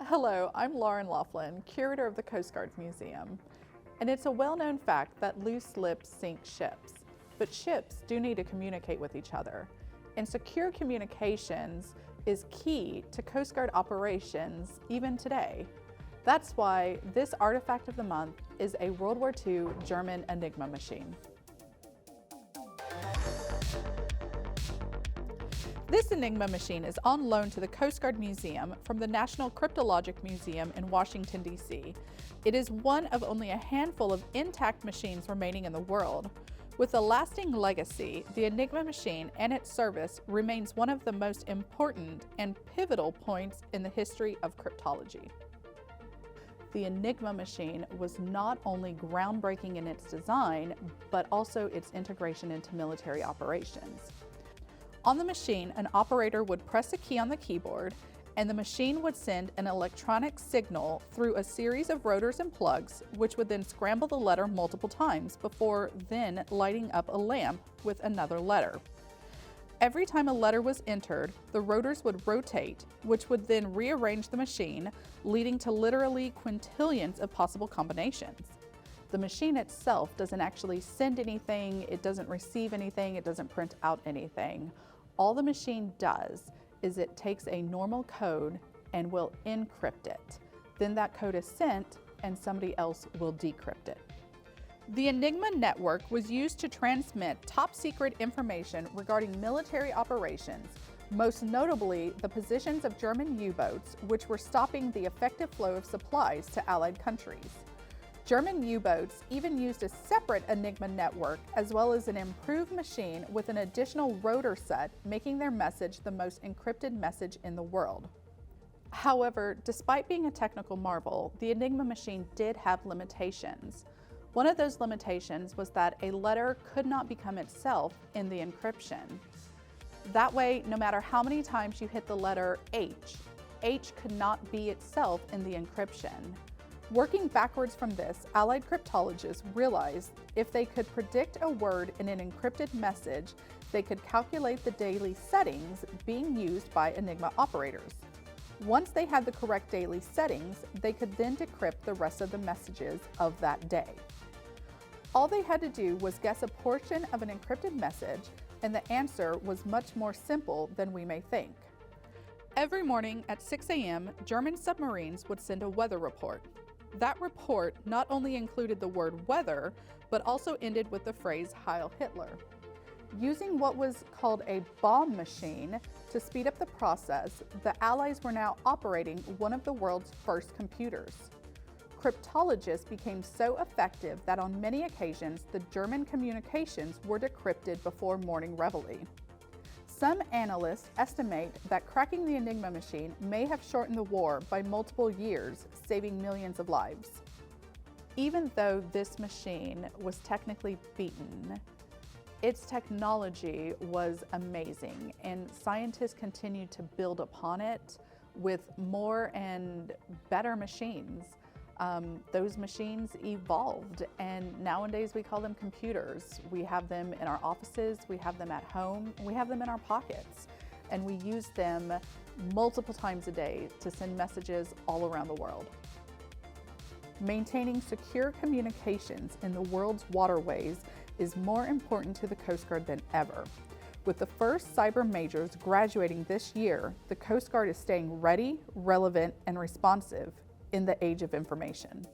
Hello, I'm Lauren Laughlin, curator of the Coast Guard's Museum. And it's a well-known fact that loose lips sink ships. But ships do need to communicate with each other. And secure communications is key to Coast Guard operations even today. That's why this artifact of the month is a World War II German Enigma machine. This Enigma machine is on loan to the Coast Guard Museum from the National Cryptology Museum in Washington, D.C. It is one of only a handful of intact machines remaining in the world. With a lasting legacy, the Enigma machine and its service remains one of the most important and pivotal points in the history of cryptology. The Enigma machine was not only groundbreaking in its design, but also its integration into military operations. On the machine, an operator would press a key on the keyboard, and the machine would send an electronic signal through a series of rotors and plugs, which would then scramble the letter multiple times before then lighting up a lamp with another letter. Every time a letter was entered, the rotors would rotate, which would then rearrange the machine, leading to literally quintillions of possible combinations. The machine itself doesn't actually send anything, it doesn't receive anything, it doesn't print out anything. All the machine does is it takes a normal code and will encrypt it. Then that code is sent and somebody else will decrypt it. The Enigma network was used to transmit top secret information regarding military operations, most notably the positions of German U-boats, which were stopping the effective flow of supplies to Allied countries. German U-boats even used a separate Enigma network as well as an improved machine with an additional rotor set, making their message the most encrypted message in the world. However, despite being a technical marvel, the Enigma machine did have limitations. One of those limitations was that a letter could not become itself in the encryption. That way, no matter how many times you hit the letter H could not be itself in the encryption. Working backwards from this, Allied cryptologists realized if they could predict a word in an encrypted message, they could calculate the daily settings being used by Enigma operators. Once they had the correct daily settings, they could then decrypt the rest of the messages of that day. All they had to do was guess a portion of an encrypted message, and the answer was much more simple than we may think. Every morning at 6 a.m., German submarines would send a weather report. That report not only included the word weather, but also ended with the phrase Heil Hitler. Using what was called a bomb machine to speed up the process, the Allies were now operating one of the world's first computers. Cryptologists became so effective that on many occasions the German communications were decrypted before morning reveille. Some analysts estimate that cracking the Enigma machine may have shortened the war by multiple years, saving millions of lives. Even though this machine was technically beaten, its technology was amazing, and scientists continued to build upon it with more and better machines. Those machines evolved, and nowadays we call them computers. We have them in our offices, we have them at home, we have them in our pockets, and we use them multiple times a day to send messages all around the world. Maintaining secure communications in the world's waterways is more important to the Coast Guard than ever. With the first cyber majors graduating this year, the Coast Guard is staying ready, relevant, and responsive in the age of information.